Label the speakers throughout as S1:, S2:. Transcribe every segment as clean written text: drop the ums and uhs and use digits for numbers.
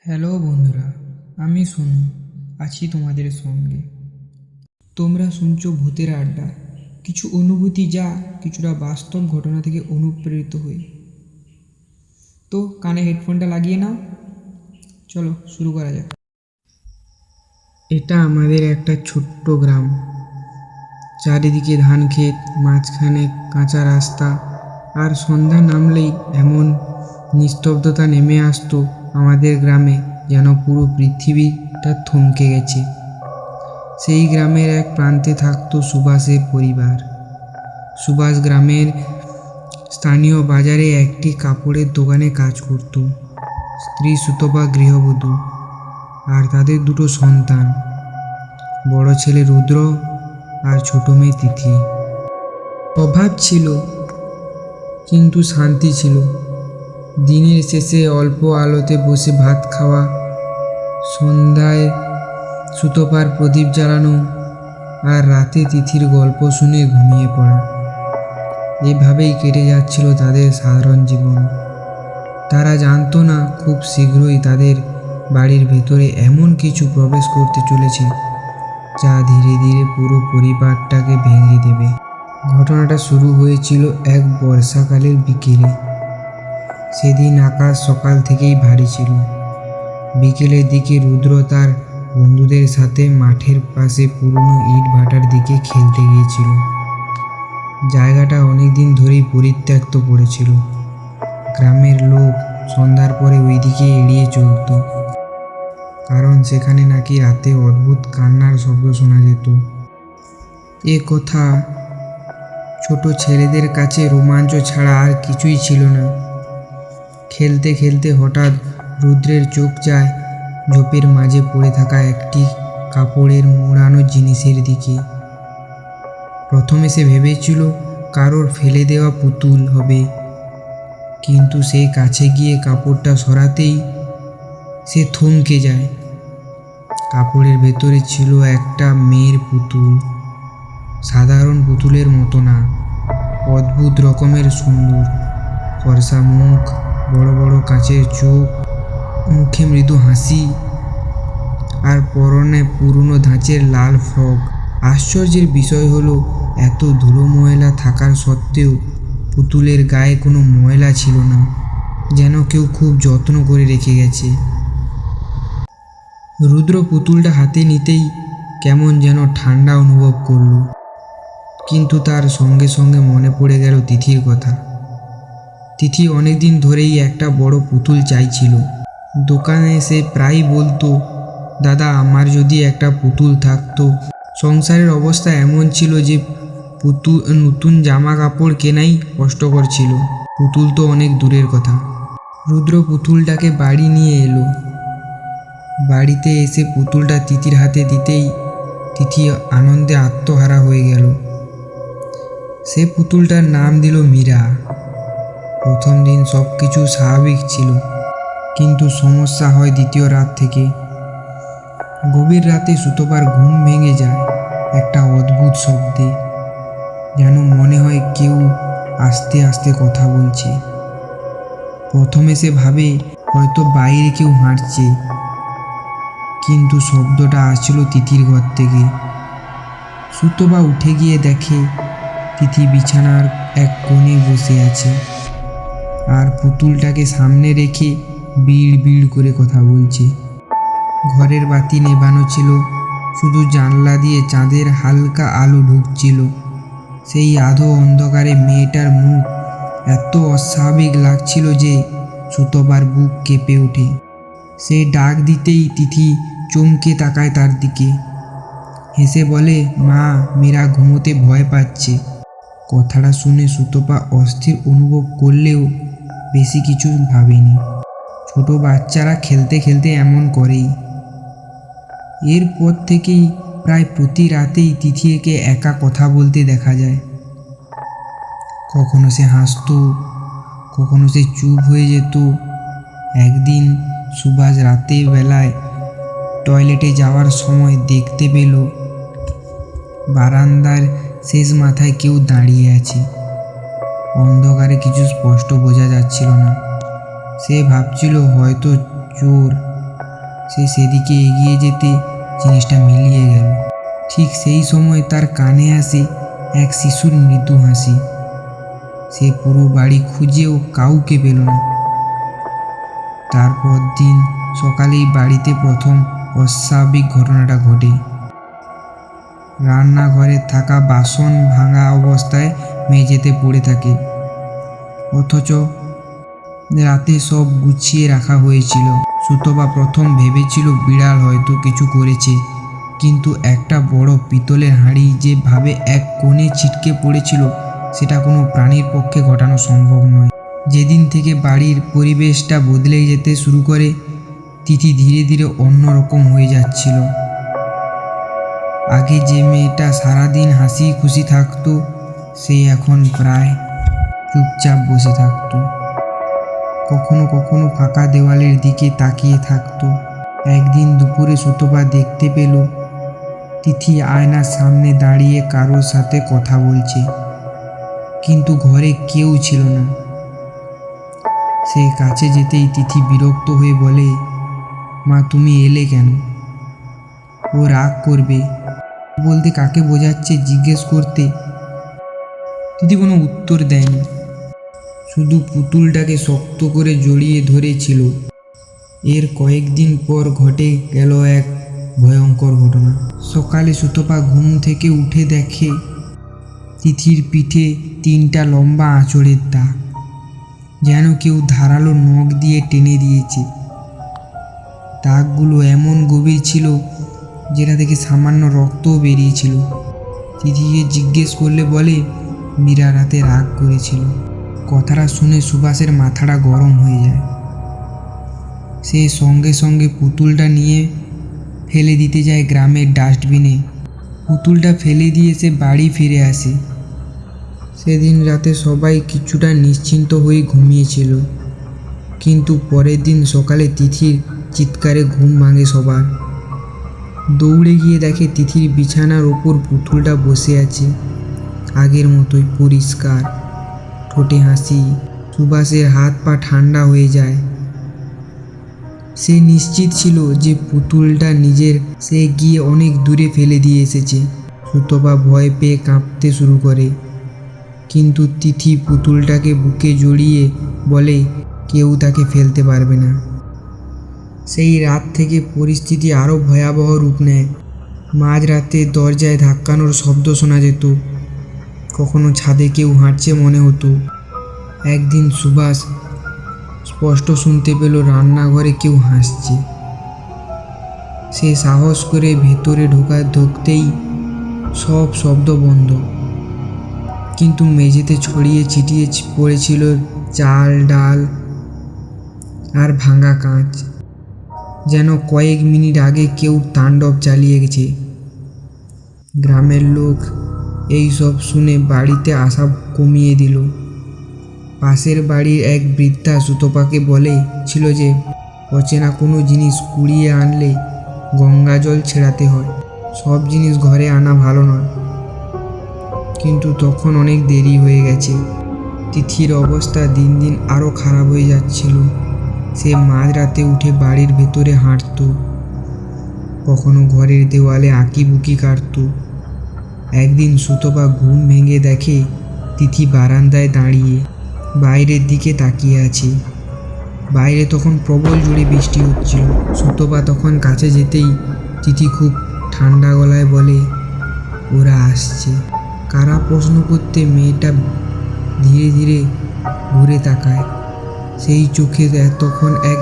S1: Hello বন্ধুরা, আমি সোনু আছি তোমাদের সঙ্গে। তোমরা শুনছো ভূতের আড্ডা, কিছু অনুভূতি যা কিছুটা বাস্তব ঘটনা থেকে অনুপ্রেরিত হয়ে। তো কানে হেডফোনটা লাগিয়ে নাও, চলো শুরু করা যাক। এটা আমাদের একটা ছোট্ট গ্রাম, চারিদিকে ধান ক্ষেত, মাঝখানে কাঁচা রাস্তা, আর সন্ধ্যা নামলেই এমন নিস্তব্ধতা নেমে আসতো আমাদের গ্রামে যেন পুরো পৃথিবীটা থমকে গেছে। সেই গ্রামের এক প্রান্তে থাকতো সুভাষের পরিবার। সুভাষ গ্রামের স্থানীয় বাজারে একটি কাপড়ের দোকানে কাজ করত। স্ত্রী সুতপা গৃহবধূ, আর তাদের দুটো সন্তান, বড় ছেলে রুদ্র আর ছোট মেয়ে তিথি। অভাব ছিল কিন্তু শান্তি ছিল। দিনের শেষে অল্প আলোতে বসে ভাত খাওয়া, সন্ধ্যায় সুতপার প্রদীপ জ্বালানো, আর রাতে তিথির গল্প শুনে ঘুমিয়ে পড়া। এভাবেই কেটে যাচ্ছিল তাদের সাধারণ জীবন। তারা জানতো না খুব শীঘ্রই তাদের বাড়ির ভেতরে এমন কিছু প্রবেশ করতে চলেছে যা ধীরে ধীরে পুরো পরিবারটাকে ভেঙে দেবে। ঘটনাটা শুরু হয়েছিল এক বর্ষাকালের বিকেলে। সেদিন আকাশ সকাল থেকেই ভারী ছিল। বিকেলের দিকে রুদ্র তার বন্ধুদের সাথে মাঠের পাশে পুরনো ইট ভাটার দিকে খেলতে গিয়েছিল। জায়গাটা অনেক দিন ধরেই পরিত্যক্ত পড়েছিল। গ্রামের লোক সন্ধ্যার পরে ওই দিকে এড়িয়ে চলত, কারণ সেখানে নাকি রাতে অদ্ভুত কান্নার শব্দ শোনা যেত। এ কথা ছোট ছেলেদের কাছে রোমাঞ্চ ছাড়া আর কিছুই ছিল না। খেলতে খেলতে হঠাৎ রুদ্রের চোখ যায় ঝোপের মাঝে পড়ে থাকা একটি কাপড়ের মোড়ানো জিনিসের দিকে। প্রথমে সে ভেবেছিল কারোর ফেলে দেওয়া পুতুল হবে, কিন্তু সে কাছে গিয়ে কাপড়টা সরাতেই সে থমকে যায়। কাপড়ের ভেতরে ছিল একটা মেয়ের পুতুল। সাধারণ পুতুলের মতো না, অদ্ভুত রকমের সুন্দর। ফর্সা মুখ, বড় বড় কাচের চোখ, মুখে মৃদু হাসি, আর পরনে পুরনো ধাঁচের লাল ফ্রক। আশ্চর্যের বিষয় হলো এত ধুলো ময়লা থাকার সত্ত্বেও পুতুলের গায়ে কোনো ময়লা ছিল না, যেন কেউ খুব যত্ন করে রেখে গেছে। রুদ্র পুতুলটা হাতে নিতেই কেমন যেন ঠান্ডা অনুভব করলো, কিন্তু তার সঙ্গে সঙ্গে মনে পড়ে গেল তিথির কথা। তিথি অনেকদিন ধরেই একটা বড় পুতুল চাইছিল। দোকানে সে প্রায়ই বলতো, দাদা আমার যদি একটা পুতুল থাকতো। সংসারের অবস্থা এমন ছিল যে নতুন জামা কাপড় কেনাই কষ্টকর ছিল, পুতুল তো অনেক দূরের কথা। রুদ্র পুতুলটাকে বাড়ি নিয়ে এলো। বাড়িতে এসে পুতুলটা তিথির হাতে দিতেই তিথি আনন্দে আত্মহারা হয়ে গেল। সে পুতুলটার নাম দিল মীরা। প্রথম দিন সব কিছু স্বাভাবিক ছিল, কিন্তু সমস্যা হয় দ্বিতীয় রাত থেকে। গভীর রাতে সুতপার ঘুম ভেঙে যায় একটা অদ্ভুত শব্দে, যেন মনে হয় কেউ আস্তে আস্তে কথা বলছে। প্রথমে সে ভাবে হয়তো বাইরে কেউ হাঁটছে, কিন্তু শব্দটা আসছিল তিথির ঘর থেকে। সুতপা উঠে গিয়ে দেখে তিথি বিছানার এক কোণে বসে আছে, আর পুতুলটাকে সামনে রেখে বিড় বিড় করে কথা বলছে। ঘরের বাতি নেভানো ছিল, শুধু জানলা দিয়ে চাঁদের হালকা আলো ঢুকছিল। সেই আধো অন্ধকারে মেয়েটার মুখ এত অস্বাভাবিক লাগছিল যে সুতপার বুক কেঁপে ওঠে। সে ডাক দিতেই তিথি চমকে তাকায় তার দিকে, হেসে বলে, মা, মীরা ঘুমোতে ভয় পাচ্ছে। কথাটা শুনে সুতপা অস্থির অনুভব করলেও বেশি কিছু ভাবেনি। ছোট বাচ্চারা খেলতে খেলতে এমন করেই। এরপর থেকেই প্রায় প্রতি রাতেই তিথিকে একা কথা বলতে দেখা যায়। কখনো সে হাসতো, কখনো সে চুপ হয়ে যেত। একদিন সুভাষ রাতের বেলায় টয়লেটে যাওয়ার সময় দেখতে পেল বারান্দার শেষ মাথায় কেউ দাঁড়িয়ে আছে। অন্ধকারে কিছু স্পষ্ট বোঝা যাচ্ছিল না। সে ভাবছিল হয়তো চোর, সে সেদিকে এগিয়ে যেতে জিনিসটা মিলিয়ে গেল। ঠিক সেই সময় তার কানে আসে এক শিশুর মৃদু হাসি। সে পুরো বাড়ি খুঁজেও কাউকে পেল না। তারপর দিন সকালেই বাড়িতে প্রথম অস্বাভাবিক ঘটনাটা ঘটে। রান্নাঘরে থাকা বাসন ভাঙা অবস্থায় মেঝেতে পড়ে থাকে, অথচ রাতে সব গুছিয়ে রাখা হয়েছিল। সুতপা প্রথম ভেবেছিল বিড়াল হয়তো কিছু করেছে, কিন্তু একটা বড় পিতলের হাঁড়ি যেভাবে এক কোণে ছিটকে পড়েছিল সেটা কোনো প্রাণীর পক্ষে ঘটানো সম্ভব নয়। যেদিন থেকে বাড়ির পরিবেশটা বদলে যেতে শুরু করে, তিথি ধীরে ধীরে অন্যরকম হয়ে যাচ্ছিল। আগে যে মেয়েটা সারাদিন হাসি খুশি থাকতো, সে এখন প্রায় চুপচাপ বসে থাকতো, কখনো কখনো ফাঁকা দেওয়ালের দিকে তাকিয়ে থাকতো। একদিন দুপুরে সুতপা দেখতে পেল তিথি আয়নার সামনে দাঁড়িয়ে কারোর সাথে কথা বলছে, কিন্তু ঘরে কেউ ছিল না। সে কাছে যেতেই তিথি বিরক্ত হয়ে বলে, মা তুমি এলে কেন? ও রাগ করবে বলতে কাকে বোঝাচ্ছে জিজ্ঞেস করতে। তিথি কোনো উত্তর দেয়নি, শুধু পুতুলটাকে শক্ত করে জড়িয়ে ধরেছিল। এর কয়েকদিন পর ঘটে গেল এক ভয়ঙ্কর ঘটনা। সকালে সুতপা ঘুম থেকে উঠে দেখে তিথির পিঠে 3টা লম্বা আঁচড়ের দাগ, যেন কেউ ধারালো নখ দিয়ে টেনে দিয়েছে। দাগগুলো এমন গভীর ছিল যেটা থেকে সামান্য রক্তও বেরিয়েছিল। তিথিকে জিজ্ঞেস করলে বলে মীরা রাতে রাগ করেছিল। কথাটা শুনে সুভাষের মাথাটা গরম হয়ে যায়। সে সঙ্গে সঙ্গে পুতুলটা নিয়ে ফেলে দিতে যায় গ্রামের ডাস্টবিনে। পুতুলটা ফেলে দিয়ে সে বাড়ি ফিরে আসে। সেদিন রাতে সবাই কিছুটা নিশ্চিন্ত হয়ে ঘুমিয়েছিল, কিন্তু পরের দিন সকালে তিথির চিৎকারে ঘুম ভাঙে সবার। দৌড়ে গিয়ে দেখে তিথির বিছানার ওপর পুতুলটা বসে আছে, আগের মতোই পরিষ্কার, ঠোঁটে হাসি। সুভাষের হাত পা ঠান্ডা হয়ে যায়। সে নিশ্চিত ছিল যে পুতুলটা নিজের, সে গিয়ে অনেক দূরে ফেলে দিয়ে এসেছে। সুতপা ভয় পেয়ে কাঁপতে শুরু করে, কিন্তু তিথি পুতুলটাকে বুকে জড়িয়ে বলে কেউ তাকে ফেলতে পারবে না। সেই রাত থেকে পরিস্থিতি আরও ভয়াবহ রূপ নেয়। মাঝরাতে দরজায় ধাক্কানোর শব্দ শোনা যেত, কখনো ছাদে কেউ হাঁটছে মনে হতো। একদিন সুভাষ স্পষ্ট শুনতে পেল রান্নাঘরে কেউ হাসছে। সে সাহস করে ভেতরে ঢুকতেই সব শব্দ বন্ধ, কিন্তু মেঝেতে ছড়িয়ে ছিটিয়ে পড়েছিল চাল ডাল আর ভাঙা কাঁচ, যেন কয়েক মিনিট আগে কেউ তাণ্ডব চালিয়ে গেছে। গ্রামের লোক এই সব শুনে বাড়িতে আসা কমিয়ে দিল। পাশের বাড়ির এক বৃদ্ধা সুতপাকে বলেছিল যে অচেনা কোনো জিনিস কুড়িয়ে আনলে গঙ্গা জল ছেড়াতে হয়, সব জিনিস ঘরে আনা ভালো নয়। কিন্তু তখন অনেক দেরি হয়ে গেছে। তিথির অবস্থা দিন দিন আরও খারাপ হয়ে যাচ্ছিল। সে মাঝরাতে উঠে বাড়ির ভেতরে হাঁটত, কখনো ঘরের দেওয়ালে আঁকিবুকি কাটত। একদিন সুতপা ঘুম ভেঙে দেখে তিথি বারান্দায় দাঁড়িয়ে বাইরের দিকে তাকিয়ে আছে। বাইরে তখন প্রবল জোরে বৃষ্টি হচ্ছিল। সুতপা তখন কাছে যেতেই তিথি খুব ঠান্ডা গলায় বলে, ওরা আসছে। কারা প্রশ্ন করতে মেয়েটা ধীরে ধীরে ঘুরে তাকায়। সেই চোখে তখন এক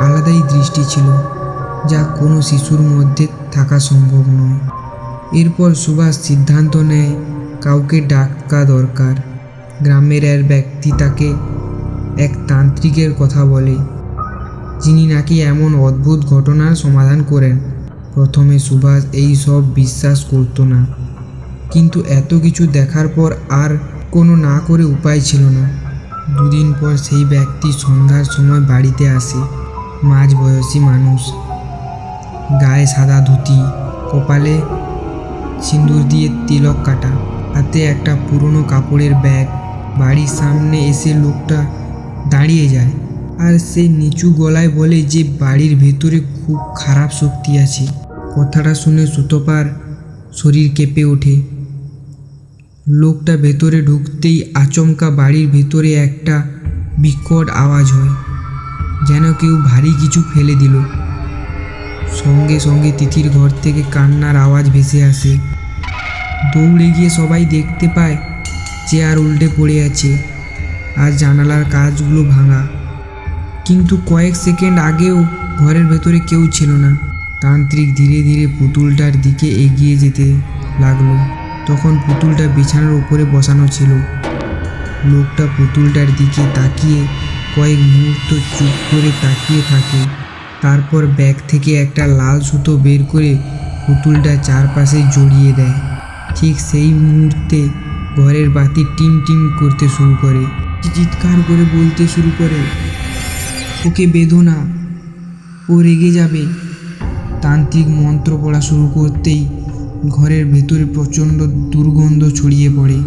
S1: আলাদাই দৃষ্টি ছিল, যা কোনো শিশুর মধ্যে থাকা সম্ভব নয়। এরপর সুভাষ সিদ্ধান্ত নেয় কাউকে ডাকা দরকার। গ্রামের এক ব্যক্তি তাকে এক তান্ত্রিকের কথা বলে, যিনি নাকি এমন অদ্ভুত ঘটনার সমাধান করেন। প্রথমে সুভাষ এই সব বিশ্বাস করতো না, কিন্তু এত কিছু দেখার পর আর কোনো না করে উপায় ছিল না। দুদিন পর সেই ব্যক্তি সন্ধ্যার সময় বাড়িতে আসে। মাঝবয়সী মানুষ, গায়ে সাদা ধুতি, কপালে সিঁদুর দিয়ে তিলক কাটা, হাতে একটা পুরনো কাপড়ের ব্যাগ। বাড়ির সামনে এসে লোকটা দাঁড়িয়ে যায়। আর সে নিচু গলায় বলে যে বাড়ির ভেতরে খুব খারাপ শক্তি আছে। কথাটা শুনে সুতপার শরীর কেঁপে ওঠে। লোকটা ভেতরে ঢুকতেই আচমকা বাড়ির ভেতরে একটা বিকট আওয়াজ হয়, যেন কেউ ভারী কিছু ফেলে দিল। সঙ্গে সঙ্গে তিথির ঘর থেকে কান্নার আওয়াজ ভেসে আসে। দৌড়ে গিয়ে সবাই দেখতে পায় চেয়ার উল্টে পড়ে আছে আর জানালার কাঁচগুলো ভাঙা। কিন্তু কয়েক সেকেন্ড আগেও ঘরের ভেতরে কেউ ছিল না। তান্ত্রিক ধীরে ধীরে পুতুলটার দিকে এগিয়ে যেতে লাগলো। তখন পুতুলটা বিছানার উপরে বসানো ছিল। লোকটা পুতুলটার দিকে তাকিয়ে কয়েক মুহূর্ত চুপ করে তাকিয়ে থাকে। তারপর ব্যাগ থেকে একটা লাল সুতো বের করে পুতুলটা চারপাশে জড়িয়ে দেয়। ঠিক সেই মুহূর্তে ঘরের বাতি টিম টিম করতে শুরু করে। চিৎকার করে বলতে শুরু করে, ওকে বেঁধো না, ও রেগে যাবে। তান্ত্রিক মন্ত্র পড়া শুরু করতেই ঘরের ভেতরে প্রচণ্ড দুর্গন্ধ ছড়িয়ে পড়ে।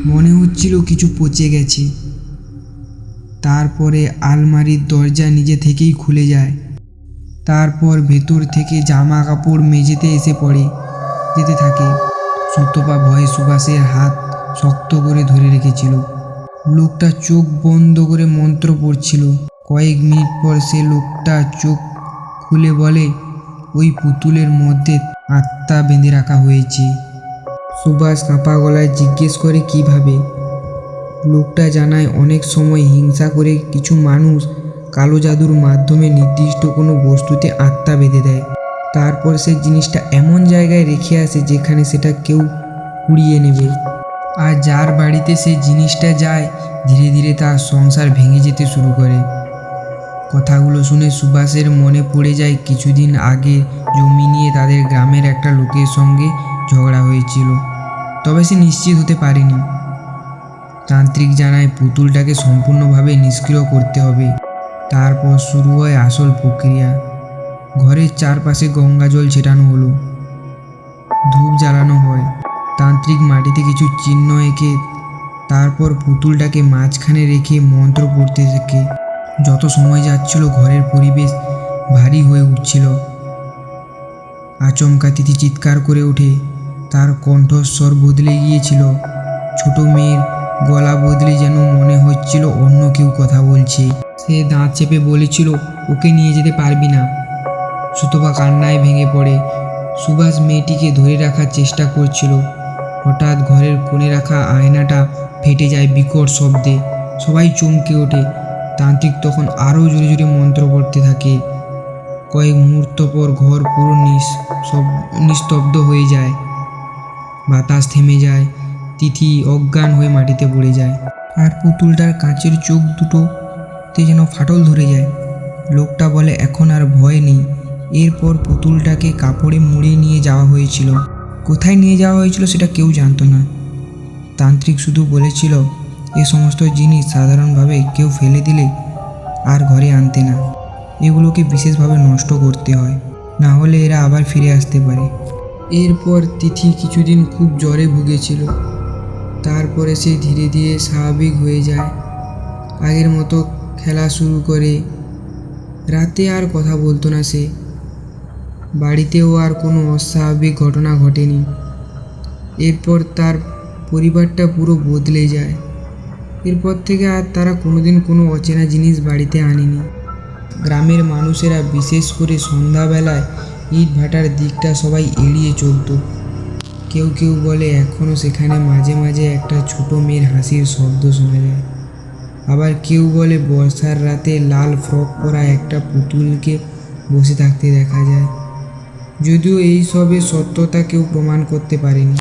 S1: মনে হচ্ছিল কিছু পচে গেছে। তারপরে আলমারির দরজা নিজে থেকেই খুলে যায়। তারপর ভেতর থেকে জামা কাপড় মেঝেতে এসে যেতে থাকে। সুতপা ভয়ে সুভাষের হাত শক্ত করে ধরে রেখেছিল। লোকটা চোখ বন্ধ করে মন্ত্র পড়ছিল। কয়েক মিনিট পর সে লোকটা চোখ খুলে বলে, ওই পুতুলের মধ্যে আত্মা বেঁধে রাখা হয়েছে। সুভাষ কাঁপা গলায় জিজ্ঞেস করে, কিভাবে? লোকটা জানায়, অনেক সময় হিংসা করে কিছু মানুষ কালো জাদুর মাধ্যমে নির্দিষ্ট কোনো বস্তুতে আত্মা বেঁধে দেয়। তারপর সে জিনিসটা এমন জায়গায় রেখে আসে যেখানে সেটা কেউ কুড়িয়ে নেবে। আর যার বাড়িতে সে জিনিসটা যায় ধীরে ধীরে তার সংসার ভেঙে যেতে শুরু করে। কথাগুলো শুনে সুভাষের মনে পড়ে যায় কিছুদিন আগে জমি নিয়ে তাদের গ্রামের একটা লোকের সঙ্গে ঝগড়া হয়েছিল, তবে সে নিশ্চিত হতে পারেনি। তান্ত্রিক জানায় পুতুলটাকে সম্পূর্ণভাবে নিষ্ক্রিয় করতে হবে। তারপর শুরু হয় আসল প্রক্রিয়া। ঘরের চারপাশে গঙ্গা জল ছেটানো হলো, ধূপ জ্বালানো হয়। তান্ত্রিক মাটিতে কিছু চিহ্ন এঁকে তারপর পুতুলটাকে মাঝখানে রেখে মন্ত্র পড়তে থাকে। যত সময় যাচ্ছিল ঘরের পরিবেশ ভারী হয়ে উঠছিল। আচমকা তিথি চিৎকার করে ওঠে। তার কণ্ঠস্বর বদলে গিয়েছিল। ছোট মেয়ের গলা বদলে যেন মনে হচ্ছিল অন্য কেউ কথা বলছে। সে দাঁত চেপে বলেছিল, ওকে নিয়ে যেতে পারবি না। সুতপা কান্নায় ভেঙে পড়ে। সুভাষ মেয়েটিকে ধরে রাখার চেষ্টা করছিল। হঠাৎ ঘরের কোণে রাখা আয়নাটা ফেটে যায় বিকট শব্দে। সবাই চমকে ওঠে। তান্ত্রিক তখন আরও জোরে জোরে মন্ত্র পড়তে থাকে। কয়েক মুহূর্ত পর ঘর পুরো নিস্তব্ধ হয়ে যায়। বাতাস থেমে যায়। তিথি অজ্ঞান হয়ে মাটিতে পড়ে যায়। আর পুতুলটার কাঁচের চোখ দুটোতে যেন ফাটল ধরে যায়। লোকটা বলে, এখন আর ভয় নেই। এরপর পুতুলটাকে কাপড়ে মুড়ে নিয়ে যাওয়া হয়েছিল। কোথায় নিয়ে যাওয়া হয়েছিল সেটা কেউ জানতো না। তান্ত্রিক শুধু বলেছিল, এ সমস্ত জিনিস সাধারণভাবে কেউ ফেলে দিলে আর ঘরে আনতে না। এগুলোকে বিশেষভাবে নষ্ট করতে হয়, না হলে এরা আবার ফিরে আসতে পারে। এরপর তিথি কিছুদিন খুব জ্বরে ভুগেছিল। তারপরে সে ধীরে ধীরে স্বাভাবিক হয়ে যায়। আগের মতো খেলা শুরু করে। রাতে আর কথা বলতো না সে। বাড়িতেও আর কোনো অস্বাভাবিক ঘটনা ঘটেনি। এরপর তার পরিবারটা পুরো বদলে যায়। এরপর থেকে আর তারা কোনোদিন কোনো অচেনা জিনিস বাড়িতে আনেনি। গ্রামের মানুষেরা বিশেষ করে সন্ধ্যাবেলায় ইট ভাটার দিকটা সবাই এড়িয়ে চলত। কেউ কেউ বলে এখনও সেখানে মাঝে মাঝে একটা ছোট মেয়ের হাসির শব্দ শোনা যায়। আবার কেউ বলে বর্ষার রাতে লাল ফ্রক পরা একটা পুতুলকে বসে থাকতে দেখা যায়। যদিও এই সবের সত্যতা কেউ প্রমাণ করতে পারেনি।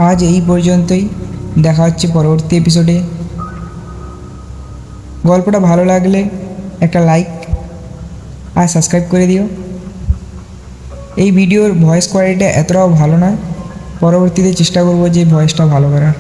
S1: আজ এই পর্যন্তই। দেখা হচ্ছে পরবর্তী এপিসোডে। গল্পটা ভালো লাগলে একটা লাইক আর সাবস্ক্রাইব করে দিও। এই ভিডিওর ভয়েস কোয়ালিটি এতটাও ভালো নয়, পরবর্তীতে চেষ্টা করব যে ভয়েসটা ভালো করার।